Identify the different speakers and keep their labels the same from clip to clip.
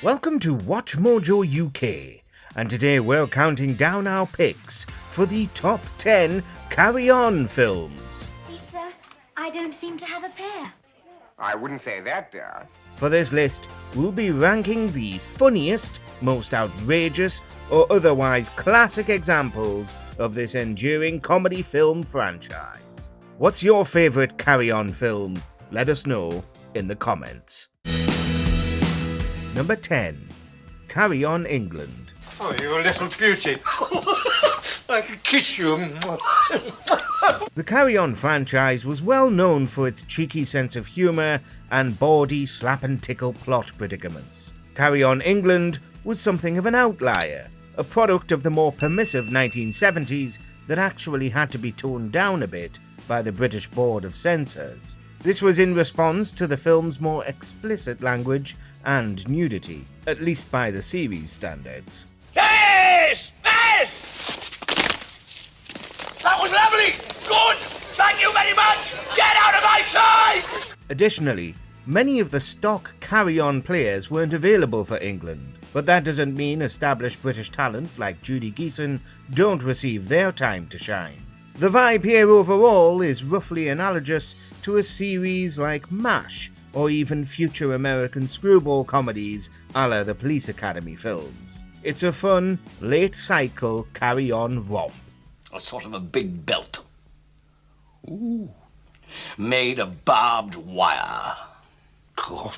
Speaker 1: Welcome to WatchMojoUK, and today we're counting down our picks for the top 10 Carry On films.
Speaker 2: Lisa, I don't seem to have a pair.
Speaker 3: I wouldn't say that, dear.
Speaker 1: For this list, we'll be ranking the funniest, most outrageous, or otherwise classic examples of this enduring comedy film franchise. What's your favourite Carry On film? Let us know in the comments. Number 10. Carry On England.
Speaker 4: Oh, you little beauty. I could kiss you.
Speaker 1: The Carry On franchise was well known for its cheeky sense of humour and bawdy slap and tickle plot predicaments. Carry On England was something of an outlier, a product of the more permissive 1970s that actually had to be toned down a bit by the British Board of Censors. This was in response to the film's more explicit language and nudity, at least by the series standards.
Speaker 4: Yes! Yes! That was lovely! Good! Thank you very much! Get out of my sight!
Speaker 1: Additionally, many of the stock Carry On players weren't available for England, but that doesn't mean established British talent like Judy Geeson don't receive their time to shine. The vibe here overall is roughly analogous to a series like MASH, or even future American screwball comedies a la the Police Academy films. It's a fun, late-cycle carry-on romp.
Speaker 5: A sort of a big belt. Ooh. Made of barbed wire.
Speaker 6: God.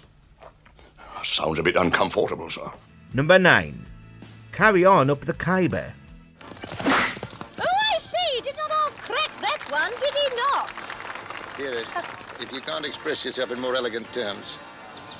Speaker 6: Sounds a bit uncomfortable, sir.
Speaker 1: Number 9. Carry On Up the Khyber.
Speaker 7: One, did he not?
Speaker 8: Dearest, if you can't express yourself in more elegant terms,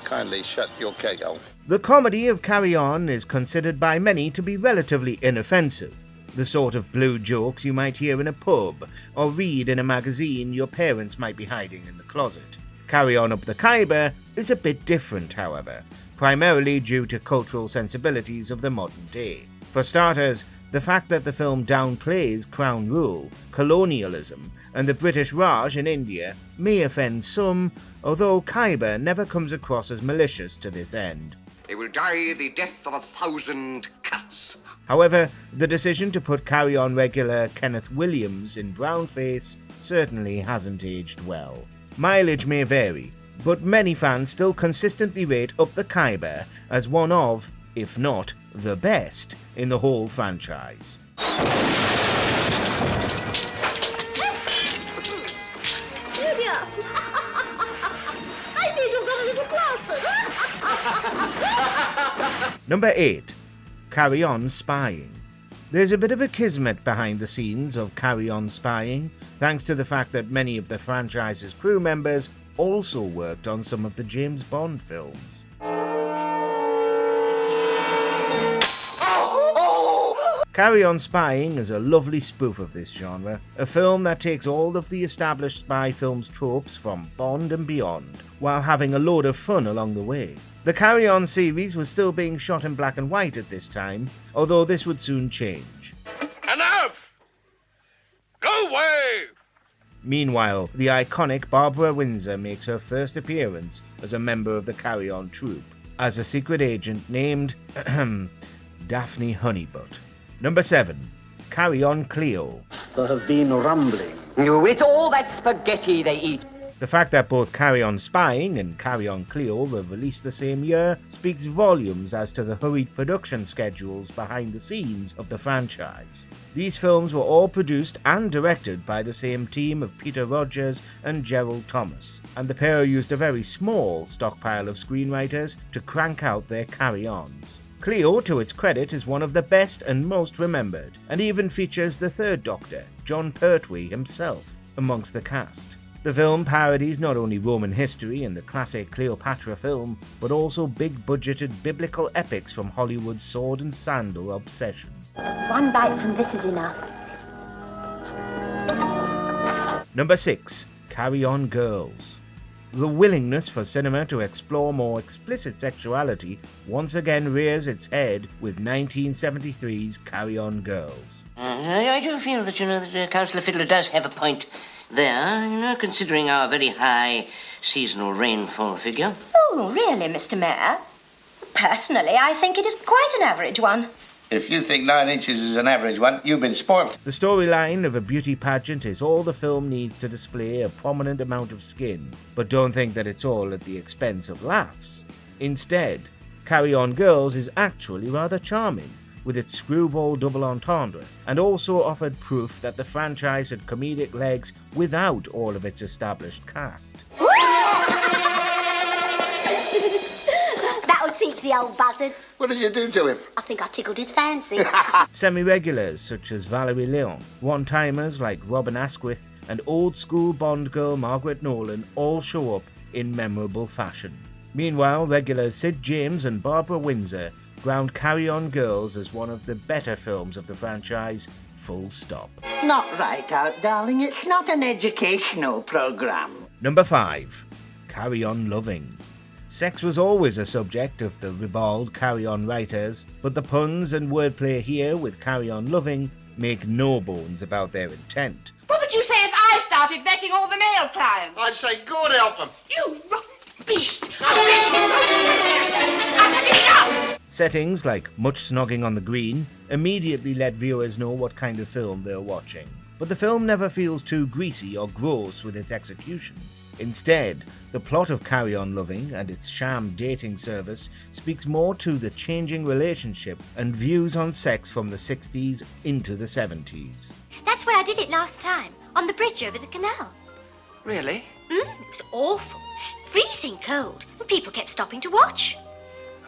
Speaker 8: kindly shut your kegel.
Speaker 1: The comedy of Carry On is considered by many to be relatively inoffensive, the sort of blue jokes you might hear in a pub or read in a magazine your parents might be hiding in the closet. Carry On Up the Khyber is a bit different, however, primarily due to cultural sensibilities of the modern day. For starters, the fact that the film downplays Crown rule, colonialism, and the British Raj in India may offend some, although Khyber never comes across as malicious to this end.
Speaker 3: They will die the death of 1,000 cats.
Speaker 1: However, the decision to put Carry On regular Kenneth Williams in brownface certainly hasn't aged well. Mileage may vary, but many fans still consistently rate Up the Khyber as one of, if not the best, in the whole franchise.
Speaker 7: Julia! I see you've got a little plaster.
Speaker 1: Number 8. Carry On Spying. There's a bit of a kismet behind the scenes of Carry On Spying, thanks to the fact that many of the franchise's crew members also worked on some of the James Bond films. Carry On Spying is a lovely spoof of this genre, a film that takes all of the established spy films tropes from Bond and beyond, while having a load of fun along the way. The Carry On series was still being shot in black and white at this time, although this would soon change.
Speaker 4: Enough! Go away!
Speaker 1: Meanwhile, the iconic Barbara Windsor makes her first appearance as a member of the Carry On troupe, as a secret agent named Daphne Honeybutt. Number 7. Carry On Cleo.
Speaker 9: There have been rumbling.
Speaker 10: It's all that spaghetti they eat.
Speaker 1: The fact that both Carry On Spying and Carry On Cleo were released the same year speaks volumes as to the hurried production schedules behind the scenes of the franchise. These films were all produced and directed by the same team of Peter Rogers and Gerald Thomas, and the pair used a very small stockpile of screenwriters to crank out their carry-ons. Cleo, to its credit, is one of the best and most remembered, and even features the third Doctor, John Pertwee himself, amongst the cast. The film parodies not only Roman history and the classic Cleopatra film, but also big-budgeted biblical epics from Hollywood's sword and sandal obsession.
Speaker 2: One bite from this is enough.
Speaker 1: Number 6. Carry On Girls. The willingness for cinema to explore more explicit sexuality once again rears its head with 1973's Carry On Girls.
Speaker 10: I do feel that, that Councillor Fiddler does have a point there, considering our very high seasonal rainfall figure.
Speaker 2: Oh, really, Mr. Mayor?
Speaker 7: Personally, I think it is quite an average one.
Speaker 8: If you think 9 inches is an average one, you've been spoilt.
Speaker 1: The storyline of a beauty pageant is all the film needs to display a prominent amount of skin, but don't think that it's all at the expense of laughs. Instead, Carry On Girls is actually rather charming, with its screwball double entendre, and also offered proof that the franchise had comedic legs without all of its established cast.
Speaker 7: That'll teach the old buzzard.
Speaker 8: What did you do to him?
Speaker 7: I think I tickled his fancy.
Speaker 1: Semi-regulars such as Valerie Leon, one-timers like Robin Asquith, and old-school Bond girl Margaret Nolan all show up in memorable fashion. Meanwhile, regulars Sid James and Barbara Windsor ground Carry On Girls as one of the better films of the franchise, full stop.
Speaker 10: Not right out, darling. It's not an educational program.
Speaker 1: Number 5. Carry On Loving. Sex was always a subject of the ribald Carry On writers, but the puns and wordplay here with Carry On Loving make no bones about their intent.
Speaker 4: What would you say if I started vetting all the male clients?
Speaker 8: I'd say, God help them.
Speaker 4: You rotten beast! I've had enough!
Speaker 1: Settings like much snogging on the green immediately let viewers know what kind of film they're watching, but the film never feels too greasy or gross with its execution. Instead, the plot of Carry On Loving and its sham dating service speaks more to the changing relationship and views on sex from the 60s into the 70s.
Speaker 2: That's where I did it last time, on the bridge over the canal.
Speaker 5: Really?
Speaker 2: It was awful. Freezing cold, and people kept stopping to watch.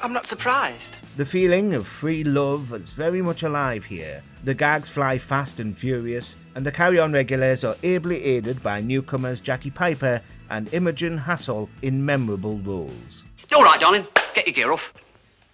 Speaker 5: I'm not surprised.
Speaker 1: The feeling of free love is very much alive here. The gags fly fast and furious, and the Carry On regulars are ably aided by newcomers Jackie Piper and Imogen Hassel in memorable roles.
Speaker 11: All right, darling, get your gear off.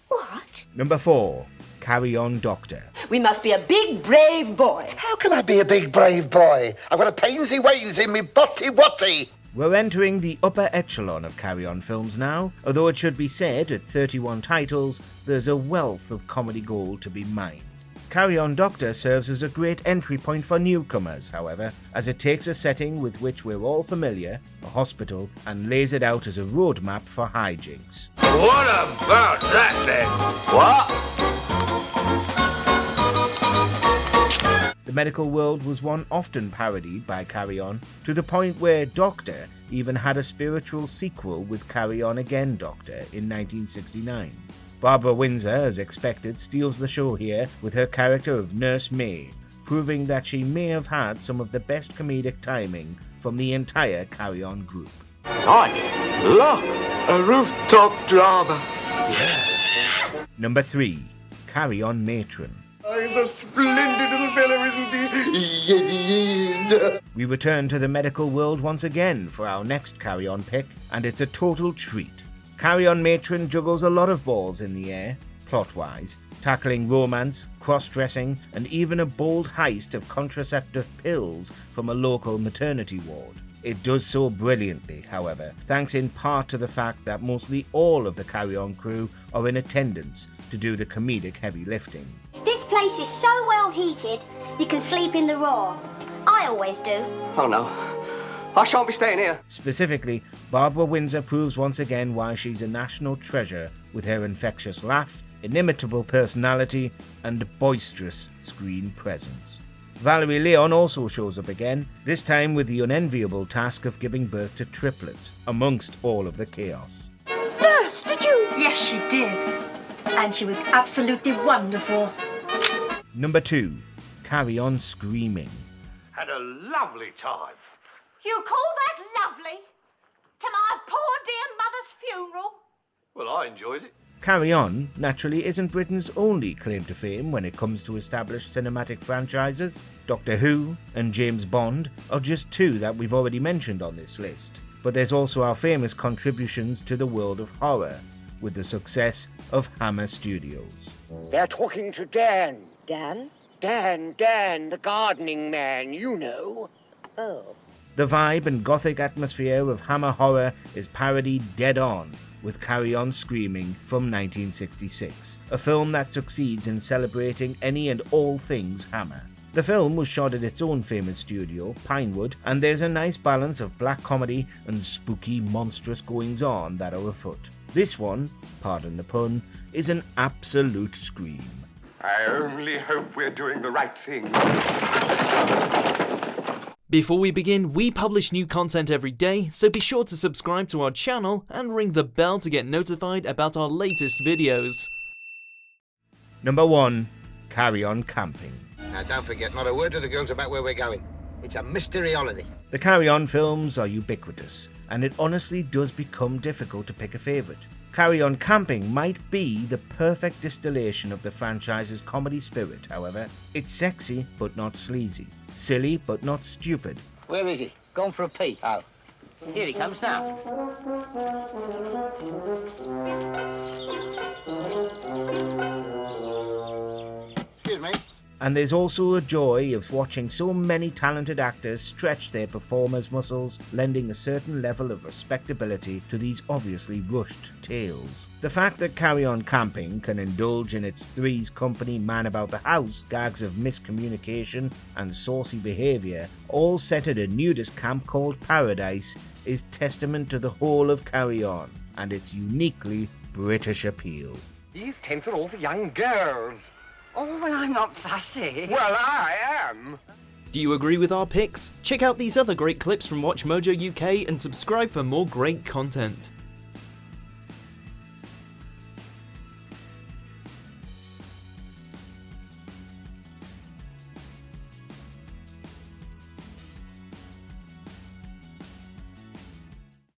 Speaker 2: What?
Speaker 1: Number 4. Carry On Doctor.
Speaker 7: We must be a big, brave boy.
Speaker 12: How can I be a big, brave boy? I've got a pansy ways in me botty-watty.
Speaker 1: We're entering the upper echelon of Carry On films now, although it should be said at 31 titles, there's a wealth of comedy gold to be mined. Carry On Doctor serves as a great entry point for newcomers, however, as it takes a setting with which we're all familiar, a hospital, and lays it out as a roadmap for hijinks.
Speaker 4: What about that, then? What?
Speaker 1: The medical world was one often parodied by Carry On, to the point where Doctor even had a spiritual sequel with Carry On Again Doctor in 1969. Barbara Windsor, as expected, steals the show here with her character of Nurse May, proving that she may have had some of the best comedic timing from the entire Carry On group.
Speaker 4: Right, look, a rooftop drama.
Speaker 1: Number 3. Carry On Matron.
Speaker 4: He's a splendid little fellow, isn't he? Yes, he is.
Speaker 1: We return to the medical world once again for our next Carry On pick, and it's a total treat. Carry On Matron juggles a lot of balls in the air, plot-wise, tackling romance, cross-dressing, and even a bold heist of contraceptive pills from a local maternity ward. It does so brilliantly, however, thanks in part to the fact that mostly all of the Carry On crew are in attendance to do the comedic heavy lifting.
Speaker 7: This place is so well heated, you can sleep in the raw. I always do.
Speaker 11: Oh no, I shan't be staying here.
Speaker 1: Specifically, Barbara Windsor proves once again why she's a national treasure with her infectious laugh, inimitable personality, and boisterous screen presence. Valerie Leon also shows up again, this time with the unenviable task of giving birth to triplets, amongst all of the chaos.
Speaker 7: Nurse, did you?
Speaker 13: Yes, she did. And she was absolutely wonderful.
Speaker 1: Number 2. Carry On Screaming.
Speaker 4: Had a lovely time.
Speaker 7: You call that lovely? To my poor dear mother's funeral?
Speaker 4: Well, I enjoyed it.
Speaker 1: Carry On, naturally, isn't Britain's only claim to fame when it comes to established cinematic franchises. Doctor Who and James Bond are just two that we've already mentioned on this list. But there's also our famous contributions to the world of horror, with the success of Hammer Studios.
Speaker 12: They're talking to Dan.
Speaker 7: Dan?
Speaker 12: Dan, the gardening man, you know.
Speaker 7: Oh.
Speaker 1: The vibe and gothic atmosphere of Hammer horror is parodied dead on with Carry On Screaming from 1966, a film that succeeds in celebrating any and all things Hammer. The film was shot at its own famous studio, Pinewood, and there's a nice balance of black comedy and spooky, monstrous goings-on that are afoot. This one, pardon the pun, is an absolute scream.
Speaker 14: I only hope we're doing the right thing.
Speaker 15: Before we begin, we publish new content every day, so be sure to subscribe to our channel and ring the bell to get notified about our latest videos.
Speaker 1: Number 1. Carry On Camping.
Speaker 8: Now don't forget, not a word to the girls about where we're going. It's a mystery holiday.
Speaker 1: The Carry On films are ubiquitous, and it honestly does become difficult to pick a favourite. Carry On Camping might be the perfect distillation of the franchise's comedy spirit, however. It's sexy but not sleazy, silly but not stupid.
Speaker 10: Where is he? Gone for a pee. Oh. Here he comes now.
Speaker 8: Excuse me.
Speaker 1: And there's also a joy of watching so many talented actors stretch their performers' muscles, lending a certain level of respectability to these obviously rushed tales. The fact that Carry On Camping can indulge in its Three's Company, Man About the House, gags of miscommunication and saucy behaviour, all set at a nudist camp called Paradise, is testament to the whole of Carry On and its uniquely British appeal.
Speaker 14: These tents are all for young girls.
Speaker 16: Oh, well, I'm not fussy.
Speaker 14: Well, I am.
Speaker 15: Do you agree with our picks? Check out these other great clips from WatchMojoUK and subscribe for more great content.